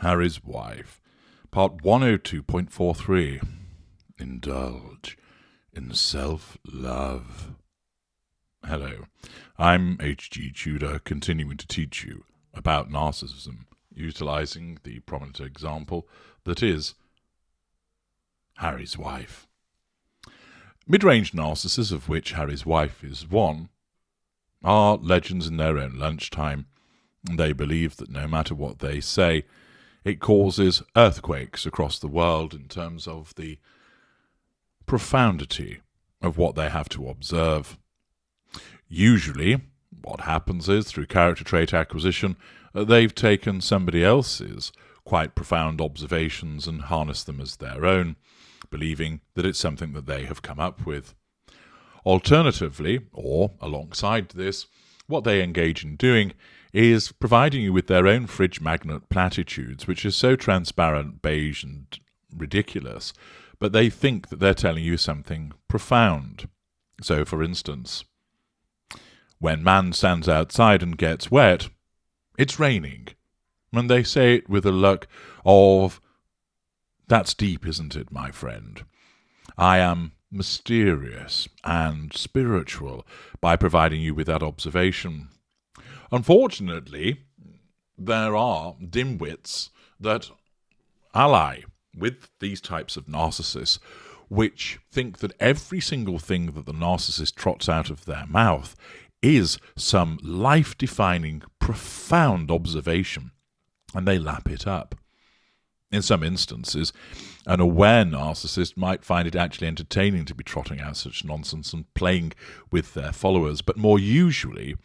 Harry's Wife, Part 102.43. Indulge in self-love. Hello, I'm H.G. Tudor, continuing to teach you about narcissism, utilizing the prominent example that is Harry's wife. Mid-range narcissists, of which Harry's wife is one, are legends in their own lunchtime. They believe that no matter what they say, it causes earthquakes across the world in terms of the profundity of what they have to observe. Usually, what happens is, through character trait acquisition, they've taken somebody else's quite profound observations and harnessed them as their own, believing that it's something that they have come up with. Alternatively, or alongside this, what they engage in doing is providing you with their own fridge magnet platitudes, which are so transparent, beige and ridiculous, but they think that they're telling you something profound. So, for instance, when man stands outside and gets wet, it's raining. And they say it with a look of, "That's deep, isn't it, my friend? I am mysterious and spiritual by providing you with that observation." Unfortunately, there are dimwits that ally with these types of narcissists, which think that every single thing that the narcissist trots out of their mouth is some life-defining, profound observation, and they lap it up. In some instances, an aware narcissist might find it actually entertaining to be trotting out such nonsense and playing with their followers, but more usually,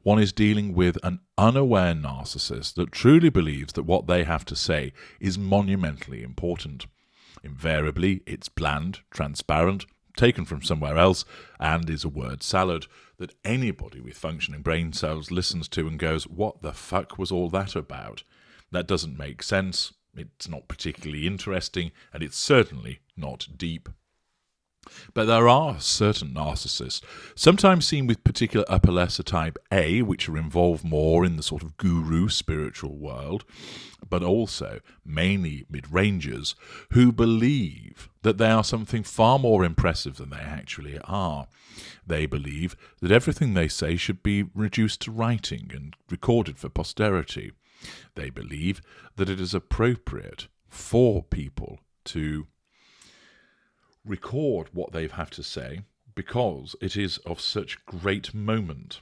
one is dealing with an unaware narcissist that truly believes that what they have to say is monumentally important. Invariably, it's bland, transparent, taken from somewhere else, and is a word salad that anybody with functioning brain cells listens to and goes, "What the fuck was all that about? That doesn't make sense. It's not particularly interesting, and it's certainly not deep." But there are certain narcissists, sometimes seen with particular upper lesser type A, which are involved more in the sort of guru spiritual world, but also mainly mid-rangers, who believe that they are something far more impressive than they actually are. They believe that everything they say should be reduced to writing and recorded for posterity. They believe that it is appropriate for people to record what they have to say because it is of such great moment.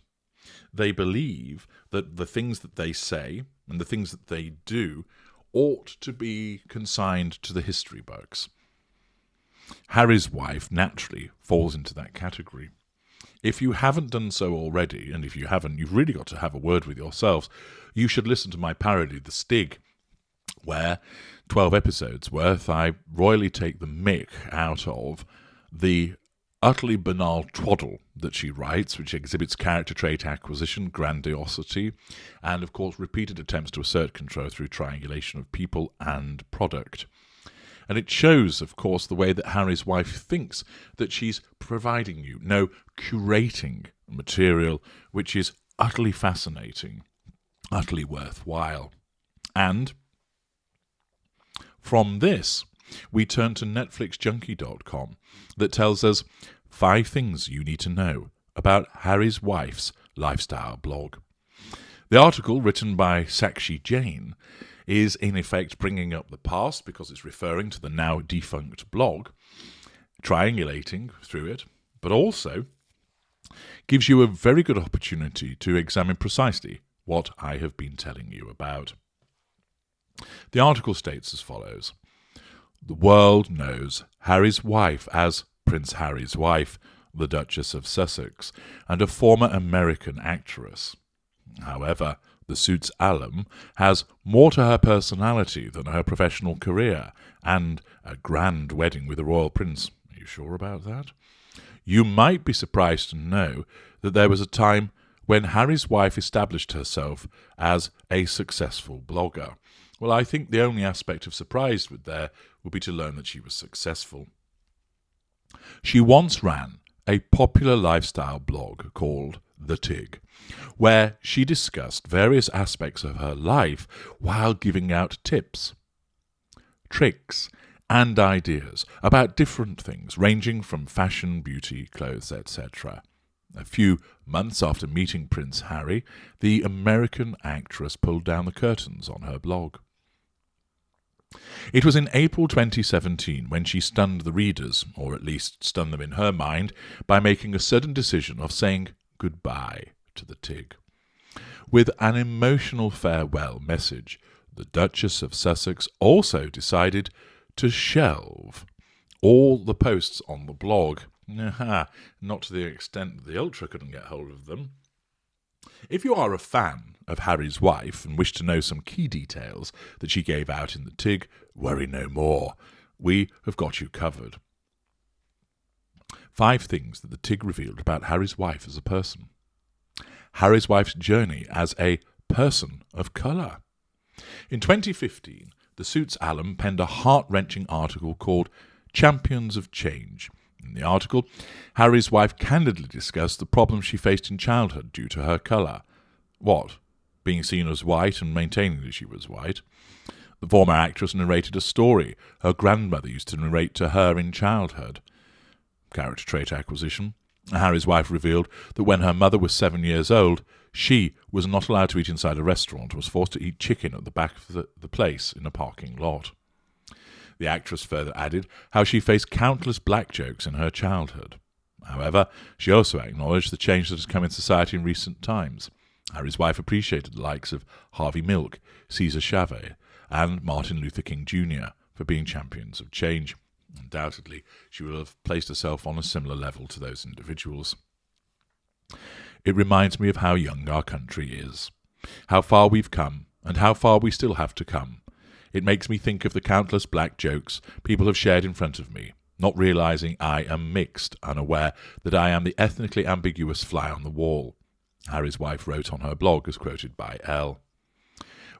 They believe that the things that they say and the things that they do ought to be consigned to the history books. Harry's wife naturally falls into that category. If you haven't done so already, and if you haven't, you've really got to have a word with yourselves, you should listen to my parody, The Stig, where 12 episodes worth I royally take the mick out of the utterly banal twaddle that she writes, which exhibits character trait acquisition, grandiosity, and of course repeated attempts to assert control through triangulation of people and product. And it shows, of course, the way that Harry's wife thinks that she's providing you, no, curating material which is utterly fascinating, utterly worthwhile. And from this, we turn to NetflixJunkie.com that tells us 5 things you need to know about Harry's wife's lifestyle blog. The article, written by Sakshi Jain, is in effect bringing up the past because it's referring to the now defunct blog, triangulating through it, but also gives you a very good opportunity to examine precisely what I have been telling you about. The article states as follows: "The world knows Harry's wife as Prince Harry's wife, the Duchess of Sussex, and a former American actress. However, the suit's alum has more to her personality than her professional career, and a grand wedding with a royal prince. Are you sure about that? You might be surprised to know that there was a time when Harry's wife established herself as a successful blogger." Well, I think the only aspect of surprise would be to learn that she was successful. She once ran a popular lifestyle blog called The Tig, where she discussed various aspects of her life while giving out tips, tricks, and ideas about different things ranging from fashion, beauty, clothes, etc. A few months after meeting Prince Harry, the American actress pulled down the curtains on her blog. It was in April 2017 when she stunned the readers, or at least stunned them in her mind, by making a sudden decision of saying goodbye to the Tig. With an emotional farewell message, the Duchess of Sussex also decided to shelve all the posts on the blog. Not to the extent that the Ultra couldn't get hold of them. If you are a fan of Harry's wife and wish to know some key details that she gave out in the Tig, worry no more. We have got you covered. 5 things that the Tig revealed about Harry's wife as a person. Harry's wife's journey as a person of colour. In 2015, the Suits alum penned a heart-wrenching article called Champions of Change. In the article, Harry's wife candidly discussed the problems she faced in childhood due to her colour. What? Being seen as white and maintaining that she was white. The former actress narrated a story her grandmother used to narrate to her in childhood. Character trait acquisition. Harry's wife revealed that when her mother was 7 years old, she was not allowed to eat inside a restaurant and was forced to eat chicken at the back of the place in a parking lot. The actress further added how she faced countless black jokes in her childhood. However, she also acknowledged the change that has come in society in recent times. Harry's wife appreciated the likes of Harvey Milk, Cesar Chavez, and Martin Luther King Jr. for being champions of change. Undoubtedly, she will have placed herself on a similar level to those individuals. It reminds me of how young our country is, how far we've come, and how far we still have to come. It makes me think of the countless black jokes people have shared in front of me, not realising I am mixed, unaware that I am the ethnically ambiguous fly on the wall. Harry's wife wrote on her blog, as quoted by Elle.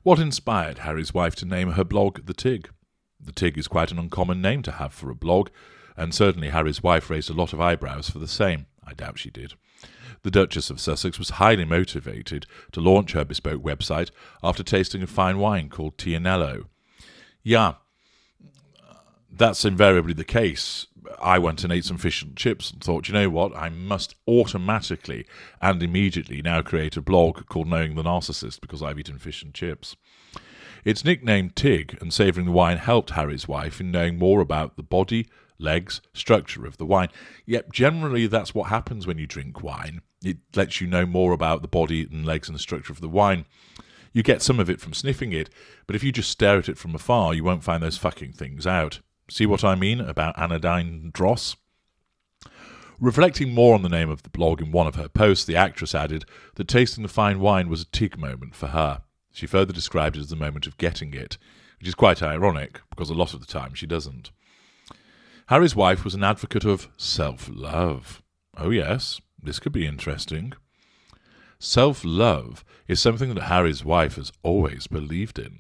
What inspired Harry's wife to name her blog The Tig? The Tig is quite an uncommon name to have for a blog, and certainly Harry's wife raised a lot of eyebrows for the same. I doubt she did. The Duchess of Sussex was highly motivated to launch her bespoke website after tasting a fine wine called Tianello. Yeah, that's invariably the case. I went and ate some fish and chips and thought, you know what, I must automatically and immediately now create a blog called Knowing the Narcissist because I've eaten fish and chips. Its nickname Tig and savouring the wine helped Harry's wife in knowing more about the body, legs, structure of the wine. Yet generally that's what happens when you drink wine. It lets you know more about the body and legs and the structure of the wine. You get some of it from sniffing it, but if you just stare at it from afar, you won't find those fucking things out. See what I mean about anodyne dross? Reflecting more on the name of the blog in one of her posts, the actress added that tasting the fine wine was a Tig moment for her. She further described it as the moment of getting it, which is quite ironic, because a lot of the time she doesn't. Harry's wife was an advocate of self-love. Oh yes, this could be interesting. Self-love is something that Harry's wife has always believed in.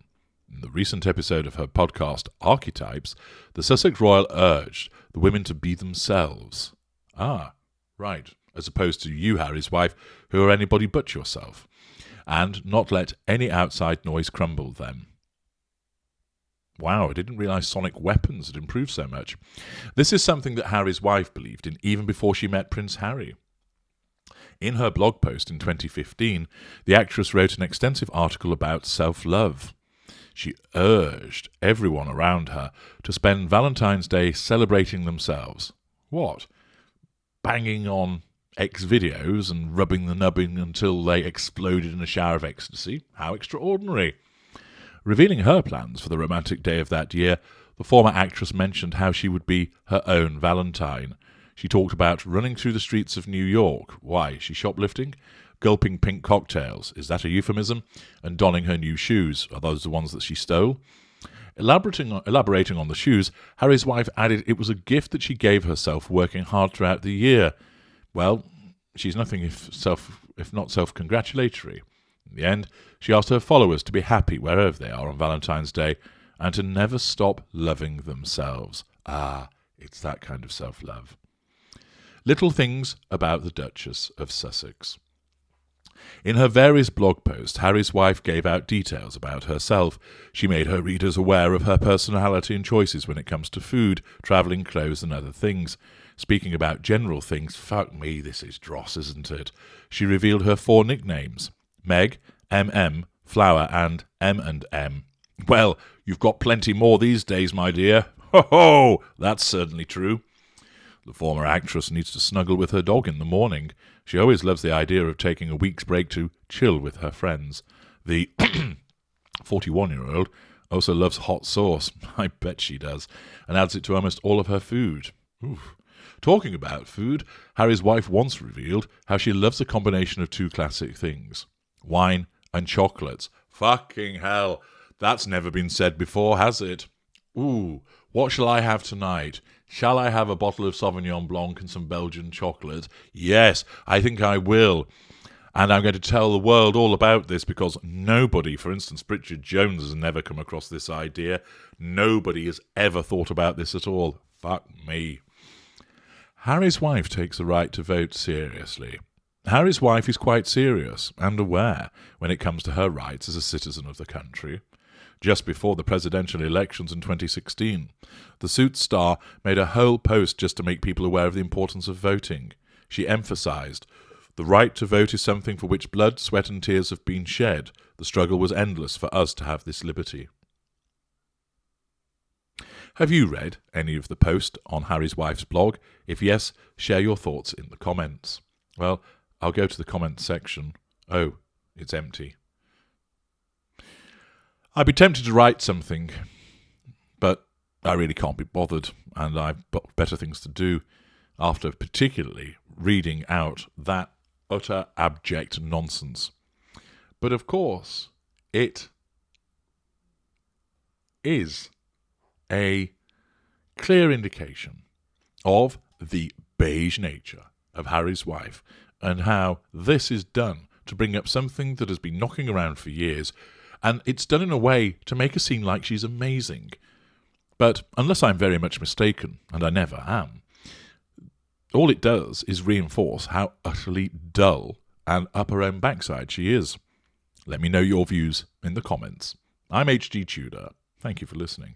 In the recent episode of her podcast, Archetypes, the Sussex Royal urged the women to be themselves. Ah, right, as opposed to you, Harry's wife, who are anybody but yourself, and not let any outside noise crumble them. Wow, I didn't realise sonic weapons had improved so much. This is something that Harry's wife believed in even before she met Prince Harry. In her blog post in 2015, the actress wrote an extensive article about self-love. She urged everyone around her to spend Valentine's Day celebrating themselves. What? Banging on X videos and rubbing the nubbing until they exploded in a shower of ecstasy? How extraordinary! Revealing her plans for the romantic day of that year, the former actress mentioned how she would be her own Valentine. She talked about running through the streets of New York. Why, is she shoplifting? Gulping pink cocktails. Is that a euphemism? And donning her new shoes. Are those the ones that she stole? Elaborating on the shoes, Harry's wife added it was a gift that she gave herself working hard throughout the year. Well, she's nothing if not self-congratulatory. In the end, she asked her followers to be happy wherever they are on Valentine's Day and to never stop loving themselves. Ah, it's that kind of self-love. Little things about the Duchess of Sussex. In her various blog posts, Harry's wife gave out details about herself. She made her readers aware of her personality and choices when it comes to food, travelling, clothes and other things. Speaking about general things, fuck me, this is dross, isn't it? She revealed her 4 nicknames: Meg, MM, Flower and M&M. Well, you've got plenty more these days, my dear. Ho ho! That's certainly true. The former actress needs to snuggle with her dog in the morning. She always loves the idea of taking a week's break to chill with her friends. The 41-year-old also loves hot sauce. I bet she does. And adds it to almost all of her food. Oof. Talking about food, Harry's wife once revealed how she loves a combination of 2 classic things: wine and chocolates. Fucking hell. That's never been said before, has it? Ooh, what shall I have tonight? Shall I have a bottle of Sauvignon Blanc and some Belgian chocolate? Yes, I think I will. And I'm going to tell the world all about this because nobody, for instance, Bridget Jones, has never come across this idea. Nobody has ever thought about this at all. Fuck me. Harry's wife takes the right to vote seriously. Harry's wife is quite serious and aware when it comes to her rights as a citizen of the country. Just before the presidential elections in 2016, the Suits star made a whole post just to make people aware of the importance of voting. She emphasised, "The right to vote is something for which blood, sweat and tears have been shed. The struggle was endless for us to have this liberty." Have you read any of the post on Harry's wife's blog? If yes, share your thoughts in the comments. Well, I'll go to the comments section. Oh, it's empty. I'd be tempted to write something, but I really can't be bothered, and I've got better things to do after particularly reading out that utter abject nonsense. But of course, it is a clear indication of the beige nature of Harry's wife and how this is done to bring up something that has been knocking around for years. And it's done in a way to make her seem like she's amazing. But unless I'm very much mistaken, and I never am, all it does is reinforce how utterly dull and up her own backside she is. Let me know your views in the comments. I'm HG Tudor. Thank you for listening.